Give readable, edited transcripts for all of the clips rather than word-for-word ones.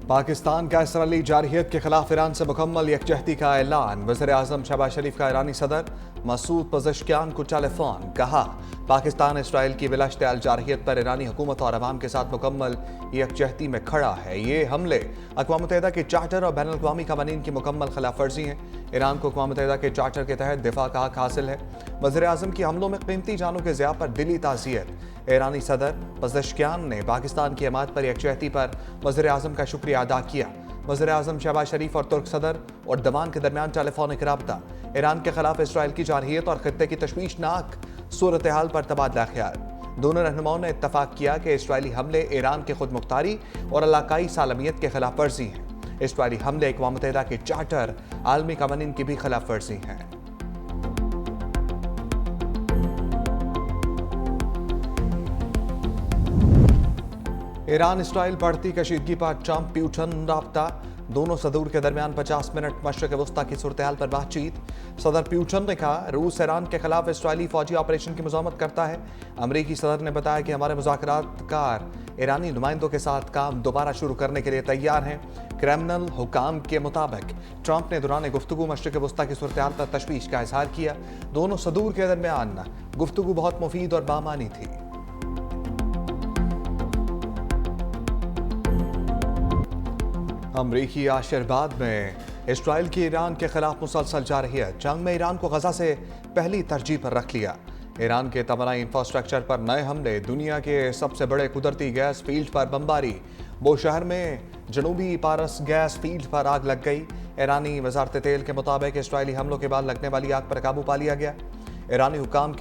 पाकिस्तान का इसराइली जारहियत के खिलाफ ईरान से मुकम्मल यकजहती का ऐलान। वज़ीर-ए-आज़म शहबाज शरीफ का ईरानी सदर मसूद पज़ेश्कियान को टेलीफोन। कहा, पाकिस्तान इसराइल की बिलाश्त अल जारहियत पर ईरानी हुकूमत और अवाम के साथ मुकम्मल यकजहती में खड़ा है। ये हमले अक़वाम मुत्तहिदा के चार्टर और बैनुल अक़वामी क़वानीन की मुकम्मल खिलाफ वर्जी हैं। ईरान को अक़वाम मुत्तहिदा के चार्टर के तहत दिफा का हक हासिल है। वज़ीर-ए-आज़म की हमलों में कीमती जानों के ज़िया पर दिली ताज़ियत। ईरानी सदर पज़ेश्कियान ने पाकिस्तान की हमायत पर यकजहती पर वज़ीर-ए-आज़म का शुक्रिया अदा किया। वज़ीर-ए-आज़म शहबाज शरीफ और तुर्क सदर एर्दोगान के दरमियान टेलीफोनिक राब्ता। ईरान के खिलाफ इसराइल की जारहियत और खित्ते की तशवीशनाक सूरत हाल पर तबादला ख्याल। दोनों रहनुमाओं ने इत्तफाक किया कि इसराइली हमले ईरान की खुद मुख्तारी और इलाकाई सालमियत के खिलाफ वर्जी हैं। इसराइली हमले अक़वाम मुत्तहिदा के चार्टर, आलमी क़वानीन की भी खिलाफ वर्जी हैं। ईरान इसराइल बढ़ती कशीदगी पर ट्रंप प्यूटन राब्ता। दोनों सदूर के दरमियान 50 मिनट मशरक़ वस्ता की सूरत हाल पर बातचीत। सदर प्यूटन ने कहा, रूस ईरान के खिलाफ इसराइली फौजी ऑपरेशन की मज़ामत करता है। अमरीकी सदर ने बताया कि हमारे मुज़ाकरातकार ईरानी नुमाइंदों के साथ काम दोबारा शुरू करने के लिए तैयार हैं। क्रेमलिन हुकाम के मुताबिक ट्रंप ने दौरान गुफ्तगू मशरक़ वस्ता की सूरत हाल पर तशवीश का इजहार किया। दोनों सदूर के दरमियान गुफ्तगू बहुत मुफीद और बामानी थी। अमरीकी आशीर्वाद में इसराइल की ईरान के खिलाफ मुसलसल जारहियत। जंग में ईरान को गजा से पहली तरजीह पर रख लिया। ईरान के तवानाई इंफ्रास्ट्रक्चर पर नए हमले। दुनिया के सबसे बड़े कुदरती गैस फील्ड पर बमबारी। वो शहर में जनूबी पारस गैस फील्ड पर आग लग गई। ईरानी वजारत तेल के मुताबिक इसराइली हमलों के बाद लगने वाली आग पर काबू पा लिया गया। ईरानी हुकाम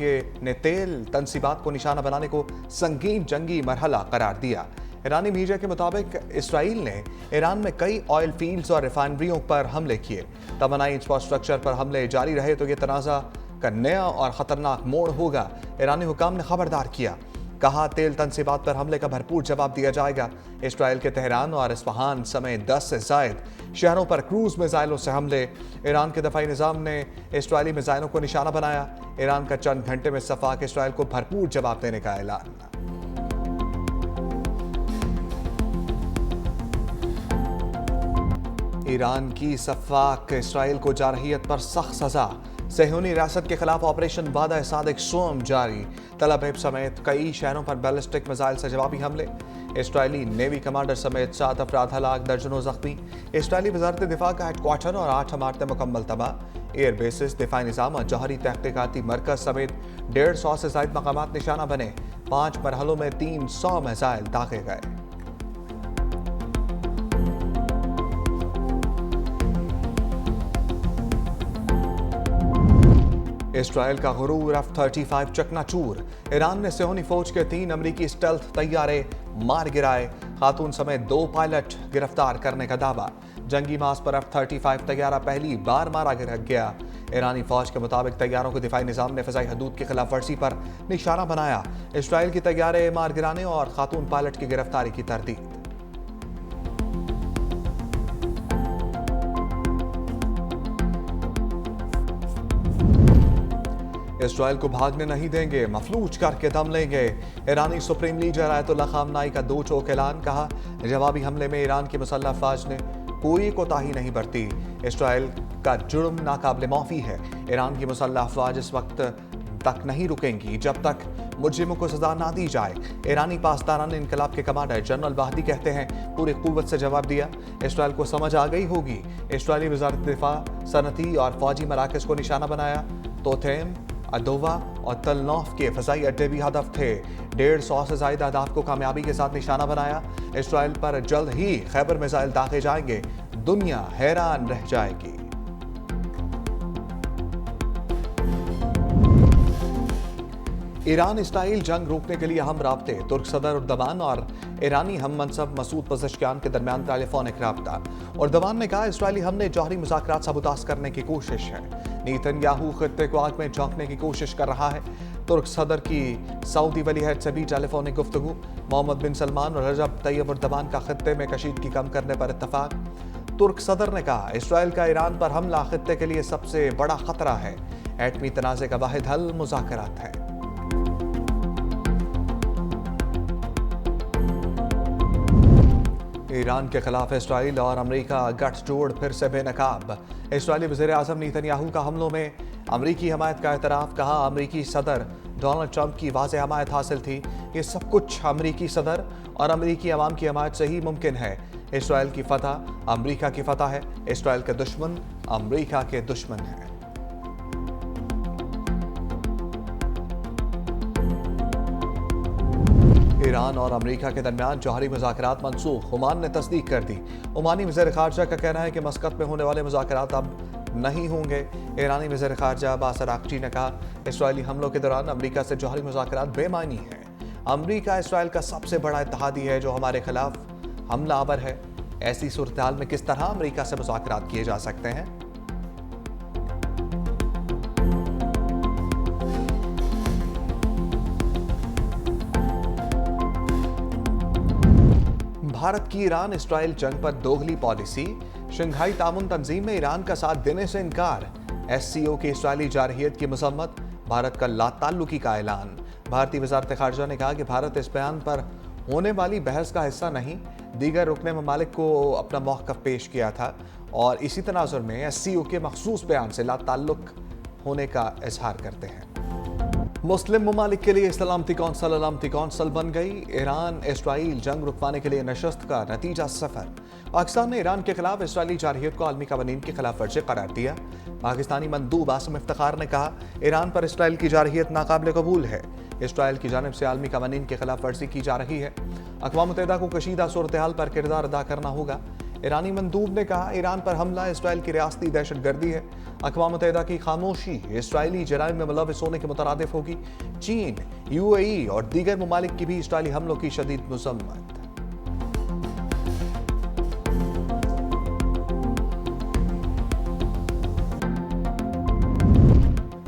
ने तेल तनसीबात को निशाना बनाने को संगीन जंगी मरहला करार दिया। ईरानी मीडिया के मुताबिक इसराइल ने ईरान में कई ऑयल फील्ड्स और रिफाइनरियों पर हमले किए। तवानाई इंफ्रास्ट्रक्चर पर हमले जारी रहे तो ये तनाज़ा का नया और ख़तरनाक मोड़ होगा। ईरानी हुकाम ने खबरदार किया। कहा, तेल तनसीबात पर हमले का भरपूर जवाब दिया जाएगा। इसराइल के तेहरान और इस्फहान समेत 10 से ज़ायद शहरों पर क्रूज मिसाइलों से हमले। ईरान के दफाई निज़ाम ने इसराइली मिसाइलों को निशाना बनाया। ईरान का चंद घंटे में सफाक इसराइल को भरपूर जवाब देने का ऐलान। ईरान की सफाक इसराइल को जारहियत पर सख्त सजा। सेहूनी रियासत के खिलाफ ऑपरेशन वादा सादिक सोम जारी। तल अवीव समेत कई शहरों पर बैलिस्टिक मिसाइल से जवाबी हमले। इसराइली नेवी कमांडर समेत 7 अफराद हलाक, दर्जनों जख्मी। इसराइली वजारत दिफा का हेडक्वार्टर और 8 इमारतें मुकम्मल तबाह। एयर बेसिस, दिफाई निज़ाम और जौहरी तहकीकाती मरकज समेत 150 से ज़ायद मकामात निशाना बने। 5 मरहलों में 300 मिसाइल दागे गए। इसराइल का गुरूर F-35 चकनाचूर। ईरान ने सेहूनी फौज के 3 अमरीकी स्टेल्थ तैयारे मार गिराए। खातून समेत 2 पायलट गिरफ्तार करने का दावा। जंगी मास पर F-35 तैयारा पहली बार मारा गया। ईरानी फौज के मुताबिक तैयारों को दिफाई निज़ाम ने फ़िज़ाई हदूद की खिलाफ वर्जी पर निशाना बनाया। इसराइल की तैयारे मार गिराने और खातून पायलट की गिरफ्तारी की तरदीद। इसराइल को भागने नहीं देंगे, मफलूज करके दम लेंगे। ईरानी सुप्रीम लीडर आयतुल्लाह खामनाई का 2 टोक ऐलान। कहा, जवाबी हमले में ईरान की मुसल्लह अफवाज ने कोई कोताही नहीं बरती। इसराइल का जुर्म नाकाबिल माफ़ी है। ईरान की मुसल्लह अफवाज इस वक्त तक नहीं रुकेंगी जब तक मुजरिमों को सजा ना दी जाए। ईरानी पासदारान इनकलाब के कमांडर जनरल वाहदी कहते हैं, पूरी कुव्वत से जवाब दिया। इसराइल को समझ आ गई होगी। इसराइली वजारत दिफा सनती और फौजी मराकज को निशाना बनाया। तोथेम, अदोवा और तलनौफ के फ़ज़ाई अड्डे भी हदफ थे। 150 से ज़ायद अहदाफ को कामयाबी के साथ निशाना बनाया। इसराइल पर जल्द ही खैबर मिसाइल दागे जाएंगे। दुनिया हैरान रह जाएगी। ईरान इसराइल जंग रोकने के लिए अहम राब्ते। तुर्क सदर एर्दोगान और ईरानी हम मनसब मसूद पज़ेश्कियान के दरमियान टेलीफोनिक राब्ता। एर्दोगान ने कहा, इसराइली हमले जौहरी मुज़ाकरात सबूतास करने की कोशिश है। नेतन्याहू खित्ते को आग में झोंकने की कोशिश कर रहा है। तुर्क सदर की सऊदी वलीअहद से भी टेलीफोनिक गुफ्तगू। मोहम्मद बिन सलमान और रजब तैयब एर्दोगान का खित्ते में कशीदगी कम करने पर इत्तफाक। तुर्क सदर ने कहा, इसराइल का ईरान पर हमला खित्ते के लिए सबसे बड़ा खतरा है। एटमी तनाज़े का वाहिद हल मुज़ाकरात है। ईरान के खिलाफ इसराइल और अमेरिका गठजोड़ फिर से बेनकाब। इसराइली वज़ीर-ए-आज़म नेतन्याहू का हमलों में अमेरिकी हमायत का एतराफ़। कहा, अमेरिकी सदर डोनाल्ड ट्रंप की वाज़ेह हमायत हासिल थी। ये सब कुछ अमेरिकी सदर और अमेरिकी अवाम की हमायत से ही मुमकिन है। इसराइल की फतह अमेरिका की फतह है। इसराइल के दुश्मन अमेरिका के दुश्मन हैं। ईरान और अमेरिका के दरमियान जौहरी मुज़ाकरात मनसूख। ओमान ने तस्दीक कर दी। ओमानी वज़ीर ख़ारजा का कहना है कि मस्कत में होने वाले मुज़ाकरात अब नहीं होंगे। ईरानी वज़ीर ख़ारजा अब्बास अराग़ची ने कहा, इसराइली हमलों के दौरान अमेरिका से जौहरी मुज़ाकरात बेमानी हैं। अमेरिका इसराइल का सबसे बड़ा इत्तेहादी है जो हमारे खिलाफ हमलावर है। ऐसी सूरत हाल में किस तरह अमेरिका से मुज़ाकरात किए जा सकते हैं? भारत की ईरान इसराइल जंग पर दोगली पॉलिसी। शंघाई तामुन तंजीम में ईरान का साथ देने से इनकार। SCO की इसराइली जारहियत की मजम्मत। भारत का लाताल्लुकी का ऐलान। भारतीय वज़ारत ख़ारजा ने कहा कि भारत इस बयान पर होने वाली बहस का हिस्सा नहीं, दीगर रुकने ममालिक को अपना मौक़िफ़ पेश किया था और इसी तनाज़ुर में SCO के मखसूस बयान से लाताल्लुक होने का इजहार करते हैं। मुस्लिम ममालिक के लिए सलामती कौंसल बन गई। ईरान इसराइल जंग रुकवाने के लिए नशस्त का नतीजा सफर। पाकिस्तान ने ईरान के खिलाफ इसराइली जारहियत को आलमी कवानीन की खिलाफ वर्जी करार दिया। पाकिस्तानी मंदूब आसिम इफ्तिखार ने कहा, ईरान पर इसराइल की जारहियत नाकाबिल कबूल है। इसराइल की जानिब से आलमी कवानीन की खिलाफ वर्जी की जा रही है। अक़वाम मुत्तहिदा को कशीदा सूरत हाल पर किरदार अदा करना होगा। ईरानी मंदूब ने कहा, ईरान पर हमला इसराइल की रियासती दहशतगर्दी है। अक़वाम मुत्तहिदा की खामोशी इसराइली जराइम में मुलविस होने के मुतरादिफ होगी। चीन, UAE और दीगर ममालिक की भी इसराइली हमलों की शदीद मज़म्मत।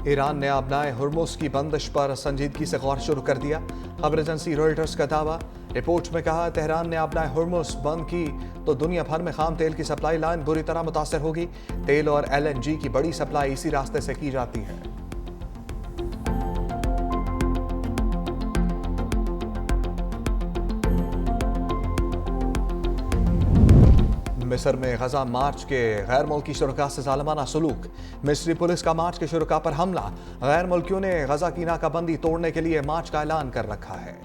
ईरान ने अपनाए हुर्मुज़ की बंदिश पर संजीदगी से गौर शुरू कर दिया। खबर एजेंसी रॉयटर्स का दावा। रिपोर्ट में कहा, तेहरान ने अपनाए हुर्मुज़ बंद की तो दुनिया भर में खाम तेल की सप्लाई लाइन बुरी तरह मुतासर होगी। तेल और LNG की बड़ी सप्लाई इसी रास्ते से की जाती है। मिस्र में गजा मार्च के गैर मुल्की शुरका से ज़ालिमाना सलूक। मिस्री पुलिस का मार्च के शुरका पर हमला। गैर मुल्कियों ने गजा की नाकाबंदी तोड़ने के लिए मार्च का ऐलान कर रखा है।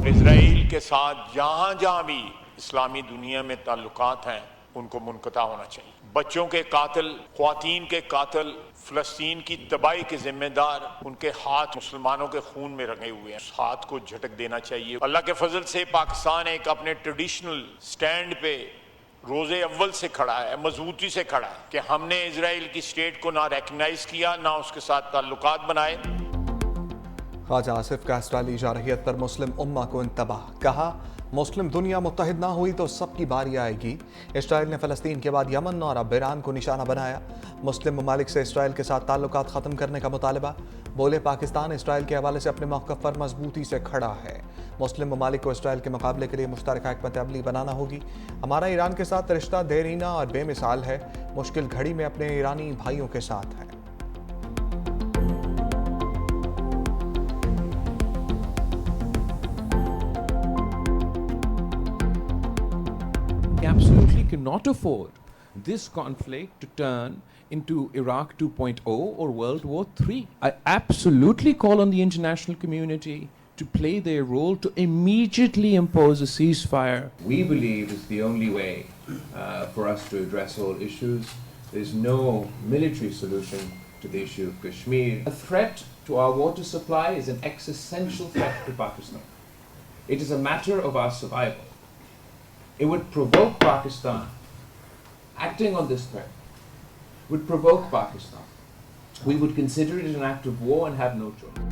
इजराइल के साथ जहां जहां भी इस्लामी दुनिया में ताल्लुकात हैं उनको मुनक़ता होना चाहिए। बच्चों के कातिल, ख्वातीन के कातिल, फ़लस्तीन की तबाही के जिम्मेदार, उनके हाथ मुसलमानों के खून में रंगे हुए हैं। उस हाथ को झटक देना चाहिए। अल्लाह के फजल से पाकिस्तान एक अपने ट्रेडिशनल स्टैंड पे रोज़े अव्वल से खड़ा है, मजबूती से खड़ा है कि हमने इजराइल की स्टेट को ना रिकग्नाइज किया, ना उसके साथ ताल्लुकात बनाए। ख्वाजा आसिफ का इसराइली जारहियत पर मुस्लिम उम्मा को इंतबाह। कहा, मुस्लिम दुनिया मुत्तहिद ना हुई तो सबकी बारी आएगी। इसराइल ने फ़लस्तीन के बाद यमन और अब ईरान को निशाना बनाया। मुस्लिम ममालिक से इसराइल के साथ ताल्लुकात ख़त्म करने का मुतालबा। बोले, पाकिस्तान इसराइल के हवाले से अपने मौक़िफ़ पर मजबूती से खड़ा है। मुस्लिम ममालिक को इसराइल के मुकाबले के लिए मुश्तरका हिकमत अमली बनाना होगी। हमारा ईरान के साथ रिश्ता देरीना और बेमिसाल है। मुश्किल घड़ी में अपने ईरानी भाइयों के साथ है। Absolutely cannot afford this conflict to turn into Iraq 2.0 or World War III. I absolutely call on the international community to play their role to immediately impose a ceasefire. We believe is the only way for us to address all issues. There's no military solution to the issue of Kashmir. A threat to our water supply is an existential threat to Pakistan. It is a matter of our survival. It would provoke Pakistan, acting on this threat, would provoke Pakistan. We would consider it an act of war and have no choice.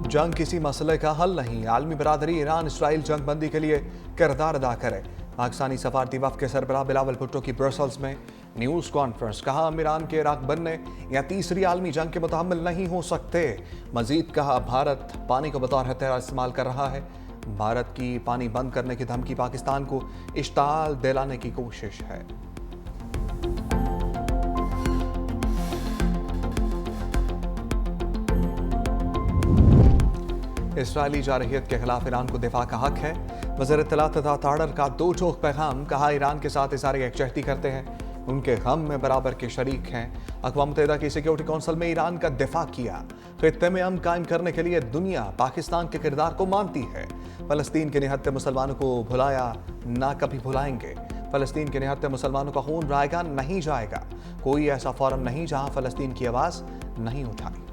जंग किसी मसले का हल नहीं। आलमी बरादरी Iran Israel जंग बंदी के लिए किरदार अदा करे। पाकिस्तानी सफारती वफ़द के सरबराह बिलावल भुट्टो की ब्रसल्स में न्यूज़ कॉन्फ्रेंस। कहा, हम ईरान के इराक बनने या तीसरी आलमी जंग के मुतहम्मिल नहीं हो सकते। मजीद कहा, भारत पानी को बतौर हथियार इस्तेमाल कर रहा है। भारत की पानी बंद करने की धमकी पाकिस्तान को इश्ताल दिलाने की कोशिश है। इसराइली जारहियत के खिलाफ ईरान को दिफा का हक है। वज़ीर इत्तलात तथा ताड़र का दो टोक पैगाम, कहा ईरान के साथ इज़हार यकजहती करते हैं, उनके गम में बराबर के शरीक हैं। अक़वाम मुत्तहिदा की सिक्योरिटी कौंसिल में ईरान का दिफा किया। खित्ते में अमन कायम करने के लिए दुनिया पाकिस्तान के किरदार को मानती है। फ़लस्तीन के निहत्ते मुसलमानों को भुलाया, ना कभी भुलाएंगे। फ़लस्तीन के निहत्ते मुसलमानों का खून रायगा नहीं जाएगा। कोई ऐसा फोरम नहीं जहां फ़लस्तीन की आवाज़ नहीं उठाई।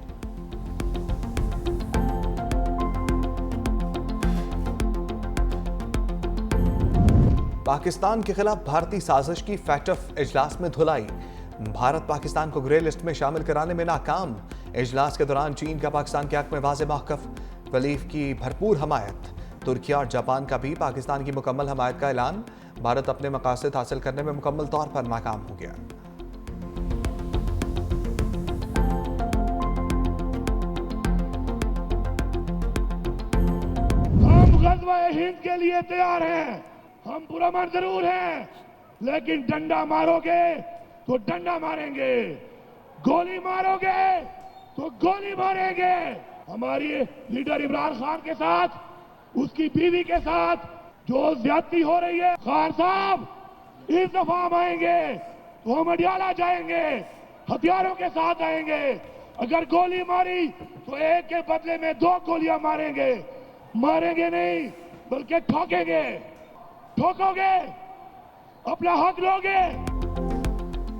पाकिस्तान के खिलाफ भारतीय साजिश की फैटफ इजलास में धुलाई। भारत पाकिस्तान को ग्रे लिस्ट में शामिल कराने में नाकाम। इजलास के दौरान चीन का पाकिस्तान के हक में वाज़ेह मौक़िफ़, खलीफ की भरपूर हमायत। तुर्की और जापान का भी पाकिस्तान की मुकम्मल हमायत का ऐलान। भारत अपने मकासद हासिल करने में मुकम्मल तौर पर नाकाम हो गया। हम ग़ज़वा-ए हिंद के लिए तैयार हैं। हम पुरअमन जरूर हैं, लेकिन डंडा मारोगे तो डंडा मारेंगे, गोली मारोगे तो गोली मारेंगे। हमारी लीडर इमरान खान के साथ, उसकी बीवी के साथ जो ज्यादती हो रही है, खान साहब इस दफा हम आएंगे तो हम अडियाला जाएंगे, हथियारों के साथ आएंगे। अगर गोली मारी तो एक के बदले में दो गोलियां मारेंगे। मारेंगे नहीं बल्कि ठोकेंगे। ठोकोगे अपना हक लोगे।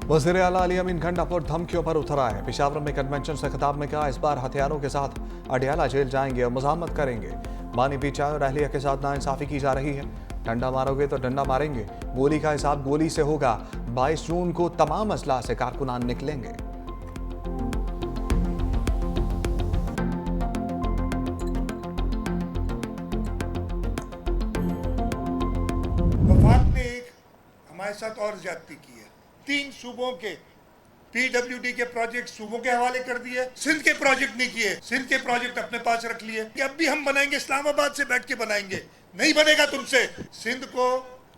वज़ीर आला अली अमीन गंडापुर धमकियों पर उतर आए। पेशावर में कन्वेंशन से खिताब में कहा, इस बार हथियारों के साथ अडियाला जेल जाएंगे और मज़ामत करेंगे। बानी पीछा और अहलिया के साथ नाइंसाफ़ी की जा रही है। डंडा मारोगे तो डंडा मारेंगे। गोली का हिसाब गोली से होगा। 22 जून को तमाम अजला से कारकुनान निकलेंगे। वफाक ने एक हमारे साथ और ज्यादती की है। 3 सूबों के PWD के प्रोजेक्ट सूबों के हवाले कर दिए, सिंध के प्रोजेक्ट नहीं किए, सिंध के प्रोजेक्ट अपने पास रख लिए। अब भी हम बनाएंगे, इस्लामाबाद से बैठ के बनाएंगे, नहीं बनेगा तुमसे। सिंध को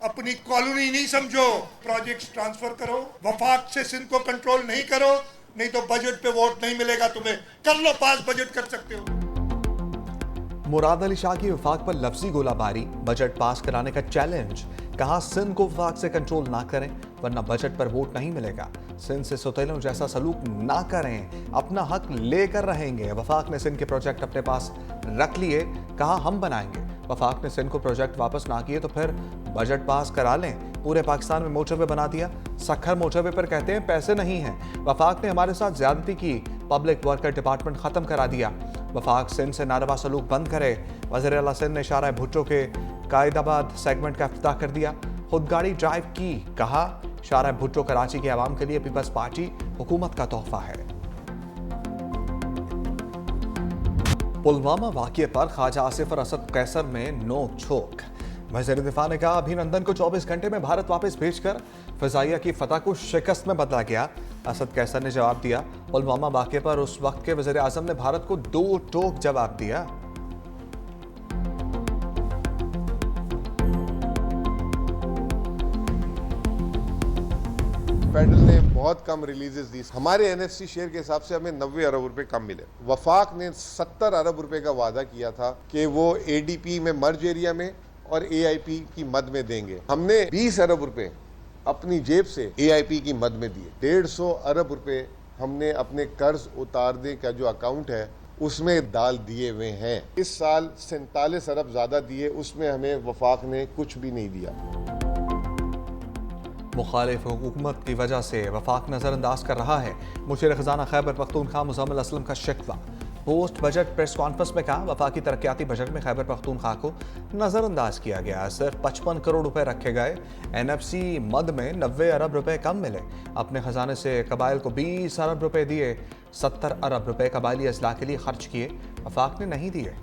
अपनी कॉलोनी नहीं समझो, प्रोजेक्ट्स ट्रांसफर करो। वफाक से सिंध को कंट्रोल नहीं करो, नहीं तो बजट पे वोट नहीं मिलेगा तुम्हें। कर लो पास, बजट कर सकते हो। मुराद अली शाह की वफाक पर लफ्जी गोलाबारी, बजट पास कराने का चैलेंज। कहा, सिंध को वफाक से कंट्रोल ना करें वरना बजट पर वोट नहीं मिलेगा। सिंध से सौतेलों जैसा सलूक ना करें, अपना हक लेकर रहेंगे। वफाक ने सिंध के प्रोजेक्ट अपने पास रख लिए। कहा, हम बनाएंगे। वफाक ने सिंध को प्रोजेक्ट वापस ना किए तो फिर बजट पास करा लें। पूरे पाकिस्तान में मोटरवे बना दिया। सखर मोटरवे पर कहते हैं पैसे नहीं हैं। वफाक ने हमारे साथ ज्यादती की। पब्लिक वर्कर डिपार्टमेंट खत्म करा दिया। वफाक सिंध से नारवा सलूक बंद करे। वज़ीर आला सिंध ने शाहराह भुट्टो के कायदाबाद सेगमेंट का इफ्तिताह कर दिया। खुदगाड़ी ड्राइव की। कहा, शाहराह भुट्टो कराची के आवाम के लिए पीपल्स पार्टी हुकूमत का तोहफा है। पुलवामा वाक़ये पर ख्वाजा आसिफ और असद कैसर में नोक झोंक। वज़ीर दिफा ने कहा, अभिनंदन को 24 घंटे में भारत वापस भेजकर फ़िज़ाइया की फतह को शिकस्त में बदला गया। असद कैसर ने जवाब दिया। पुलवामा वाक़ये पर उस वक्त के वज़ीर आज़म ने भारत को 2 टोक जवाब दिया। फेडरल ने बहुत कम रिलीजेस दी। हमारे NFC शेयर के हिसाब से हमें 90 अरब रुपए कम मिले। वफाक ने 70 अरब रुपए का वादा किया था कि वो ADP में मर्ज एरिया में और AIP की मद में देंगे। हमने 20 अरब रुपए अपनी जेब से AIP की मद में दिए। 150 अरब रुपए हमने अपने कर्ज उतारने का जो अकाउंट है उसमें डाल दिए हुए हैं। इस साल 47 अरब ज्यादा दिए, उसमें हमें वफाक ने कुछ भी नहीं दिया। मुखालिफ हुकूमत की वजह से वफाक नज़रअंदाज कर रहा है। मुशीर खजाना खैबर पख्तूनख्वा मुज़म्मिल असलम का शिकवा। पोस्ट बजट प्रेस कॉन्फ्रेंस में कहा, वफाकी तरक्याती बजट में खैबर पख्तूनख्वा को नज़रअंदाज किया गया। सिर्फ 55 करोड़ रुपए रखे गए। NFC मद में 90 अरब रुपए कम मिले। अपने खजाने से कबाइल को 20 अरब रुपए दिए। 70 अरब रुपए कबाइली अजला के लिए खर्च किए। वफाक ने नहीं दिए।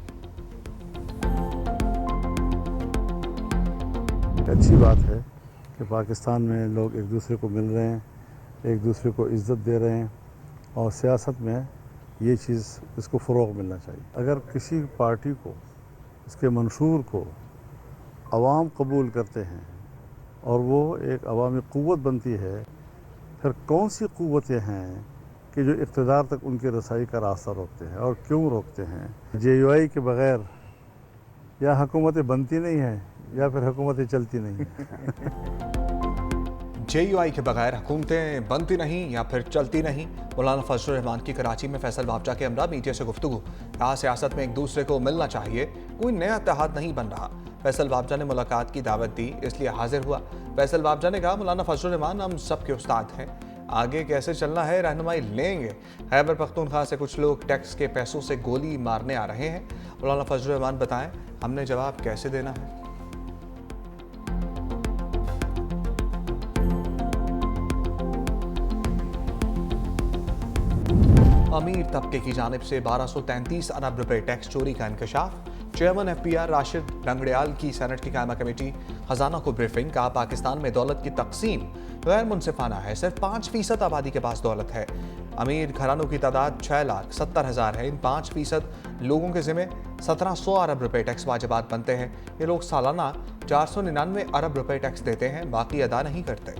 अच्छी बात है कि पाकिस्तान में लोग एक दूसरे को मिल रहे हैं, एक दूसरे को इज़्ज़त दे रहे हैं और सियासत में ये चीज़, इसको फ़रोग़ मिलना चाहिए। अगर किसी पार्टी को, इसके मंशूर को अवाम कबूल करते हैं और वो एक अवामी क़ुव्वत बनती है, फिर कौन सी क़ुव्वतें हैं कि जो इक़्तिदार तक उनकी रसाई का रास्ता रोकते हैं और क्यों रोकते हैं? JUI के बग़ैर या हुकूमतें बनती नहीं हैं या फिर हुकूमतें चलती नहीं हैं। JUI के बगैर हुकूमतें बनती नहीं या फिर चलती नहीं। मौलाना फजलुर रहमान की कराची में फैसल बाबजा के हमरा मीडिया से गुफ्तगू। कहा सियासत में एक दूसरे को मिलना चाहिए, कोई नया इत्तेहाद नहीं बन रहा। फैसल बाबजा ने मुलाकात की दावत दी, इसलिए हाजिर हुआ। फैसल बाबजा ने कहा मौलाना फजलुर रहमान हम सब के उस्ताद हैं, आगे कैसे चलना है रहनुमाई लेंगे। खैबर पख्तूनख्वा से कुछ लोग टैक्स के पैसों से गोली मारने आ रहे हैं। मौलाना फजलुर रहमान बताएं हमने जवाब कैसे देना है। अमीर तबके की जानिब से 1233 अरब रुपए टैक्स चोरी का इंकशाफ। चेयरमैन FPR राशिद रंगड़ियाल की सेनेट की कायमा कमेटी खजाना को ब्रीफिंग। कहा पाकिस्तान में दौलत की तकसीम गैर मुनसिफाना है, सिर्फ 5% आबादी के पास दौलत है। अमीर घरानों की तादाद 6,70,000 है। इन 5% लोगों के जिम्मे 1700 अरब रुपए टैक्स वाजिबात बनते हैं। ये लोग सालाना 499 अरब रुपए टैक्स देते हैं, बाकी अदा नहीं करते।